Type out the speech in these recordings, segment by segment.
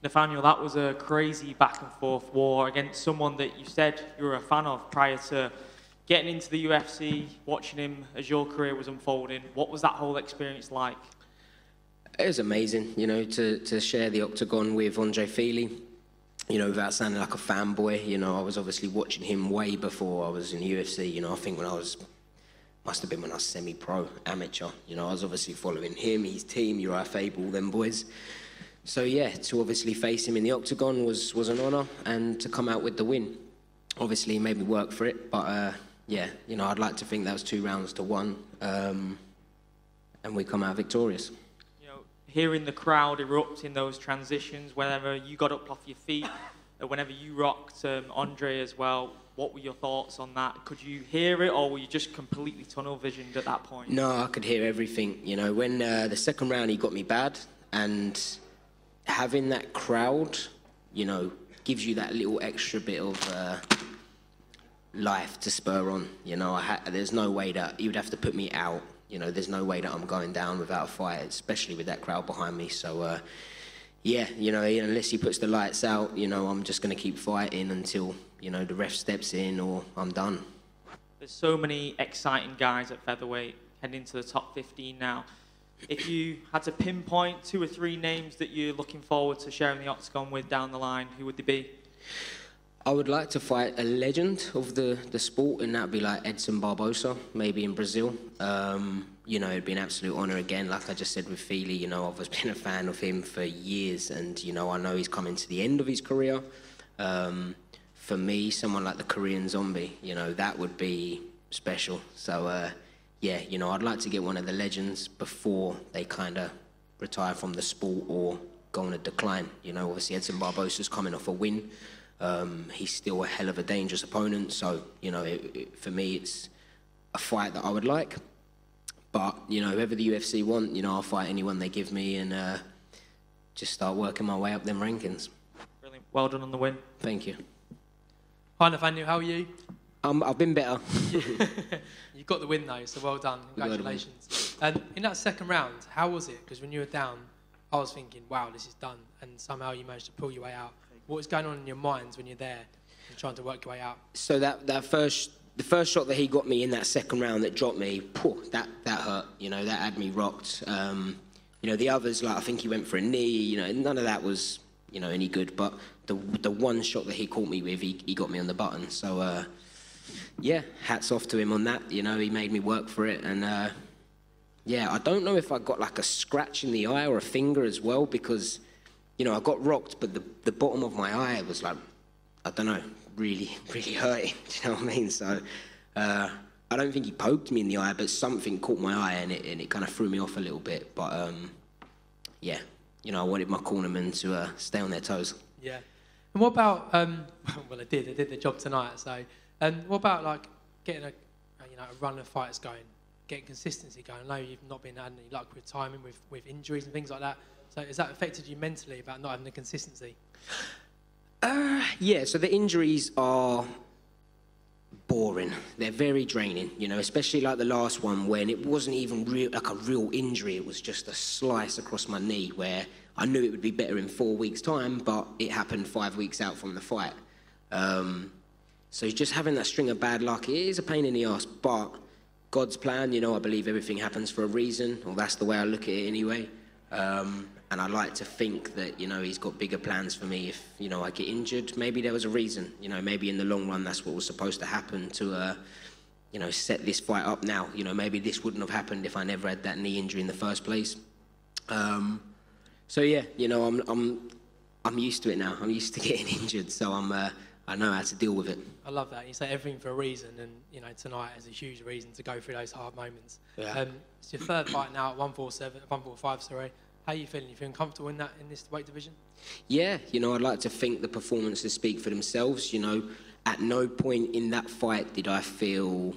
Nathaniel, that was a crazy back and forth war against someone that you said you were a fan of prior to getting into the UFC, watching him as your career was unfolding. What was that whole experience like? It was amazing, you know, to share the octagon with Andre Fili, you know, without sounding like a fanboy. You know, I was obviously watching him way before I was in the UFC. You know, I think must have been when I was semi-pro, amateur. You know, I was obviously following him, his team, Uriah Faber, all them boys. So yeah, to obviously face him in the octagon was an honour, and to come out with the win. Obviously, he made me work for it, but yeah, you know, I'd like to think that was 2 rounds to 1, and we come out victorious. You know, hearing the crowd erupt in those transitions, whenever you got up off your feet, whenever you rocked Andre as well, what were your thoughts on that? Could you hear it, or were you just completely tunnel visioned at that point? No, I could hear everything. You know, when the second round he got me bad, and having that crowd, you know, gives you that little extra bit of life to spur on. You know, there's no way that you would have to put me out. You know, there's no way that I'm going down without a fight, especially with that crowd behind me. So, yeah, you know, unless he puts the lights out, you know, I'm just going to keep fighting until, you know, the ref steps in or I'm done. There's so many exciting guys at featherweight heading into the top 15 now. If you had to pinpoint 2 or 3 names that you're looking forward to sharing the octagon with down the line, who would they be? I would like to fight a legend of the sport, and that would be like Edson Barboza, maybe in Brazil. You know, it'd be an absolute honour again. Like I just said with Fili, you know, I've been a fan of him for years, and, you know, I know he's coming to the end of his career. For me, someone like the Korean Zombie, you know, that would be special. So, yeah, you know, I'd like to get one of the legends before they kind of retire from the sport or go on a decline. You know, obviously Edson Barboza's coming off a win. He's still a hell of a dangerous opponent. So, you know, for me, it's a fight that I would like. But, you know, whoever the UFC want, you know, I'll fight anyone they give me and just start working my way up them rankings. Brilliant. Well done on the win. Thank you. Hi, Nathaniel. How are you? I've been better. You got the win though, so well done. Congratulations. And in that second round, how was it? Because when you were down, I was thinking, wow, this is done. And somehow you managed to pull your way out. What was going on in your minds when you're there and trying to work your way out? So the first shot that he got me in that second round that dropped me, that hurt. You know, that had me rocked. You know, the others, like I think he went for a knee. You know, none of that was, you know, any good. But the one shot that he caught me with, he got me on the button. So. Yeah, hats off to him on that. You know, he made me work for it. And, yeah, I don't know if I got, like, a scratch in the eye or a finger as well because, you know, I got rocked, but the bottom of my eye was, like, I don't know, really, really hurting. Do you know what I mean? So I don't think he poked me in the eye, but something caught my eye and it kind of threw me off a little bit. But, yeah, you know, I wanted my cornermen to stay on their toes. Yeah. And what about, well, I did the job tonight, so... And what about like getting a run of fights going, getting consistency going? I know you've not been had any luck with timing, with injuries and things like that. So has that affected you mentally about not having the consistency? Yeah. So the injuries are boring. They're very draining. You know, especially like the last one when it wasn't even like a real injury. It was just a slice across my knee where I knew it would be better in 4 weeks' time, but it happened 5 weeks out from the fight. So just having that string of bad luck, it is a pain in the arse, but God's plan, you know, I believe everything happens for a reason, or that's the way I look at it anyway. And I like to think that, you know, he's got bigger plans for me if, you know, I get injured. Maybe there was a reason, you know, maybe in the long run that's what was supposed to happen to, you know, set this fight up now. You know, maybe this wouldn't have happened if I never had that knee injury in the first place. So yeah, you know, I'm used to it now. I'm used to getting injured, so I know how to deal with it. I love that. You say everything for a reason, and you know tonight is a huge reason to go through those hard moments. Yeah. It's your third fight now at 145. Sorry, how are you feeling? You feeling comfortable in this weight division? Yeah, you know, I'd like to think the performances speak for themselves. You know, at no point in that fight did I feel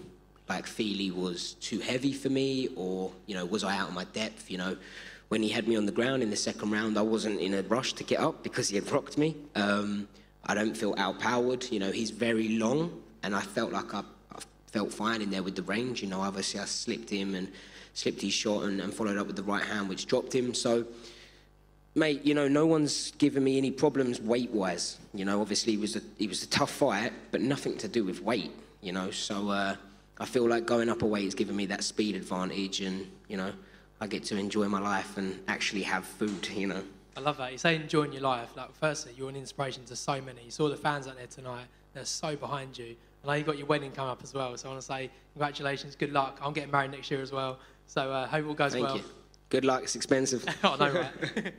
like Fili was too heavy for me, or you know, was I out of my depth? You know, when he had me on the ground in the second round, I wasn't in a rush to get up because he had rocked me. I don't feel outpowered. You know, he's very long, and I felt like I felt fine in there with the range. You know, obviously I slipped him and slipped his shot and followed up with the right hand, which dropped him. So Mate, you know, no one's given me any problems weight-wise. You know, obviously it was a tough fight, but nothing to do with weight, you know. So I feel like going up a weight has given me that speed advantage, and, you know, I get to enjoy my life and actually have food, you know. I love that. You say enjoying your life. Like, firstly, you're an inspiration to so many. You saw the fans out there tonight. They're so behind you. I know you've got your wedding coming up as well, so I want to say congratulations, good luck. I'm getting married next year as well, so hope it all goes well. Thank you. Good luck, it's expensive. I know, right?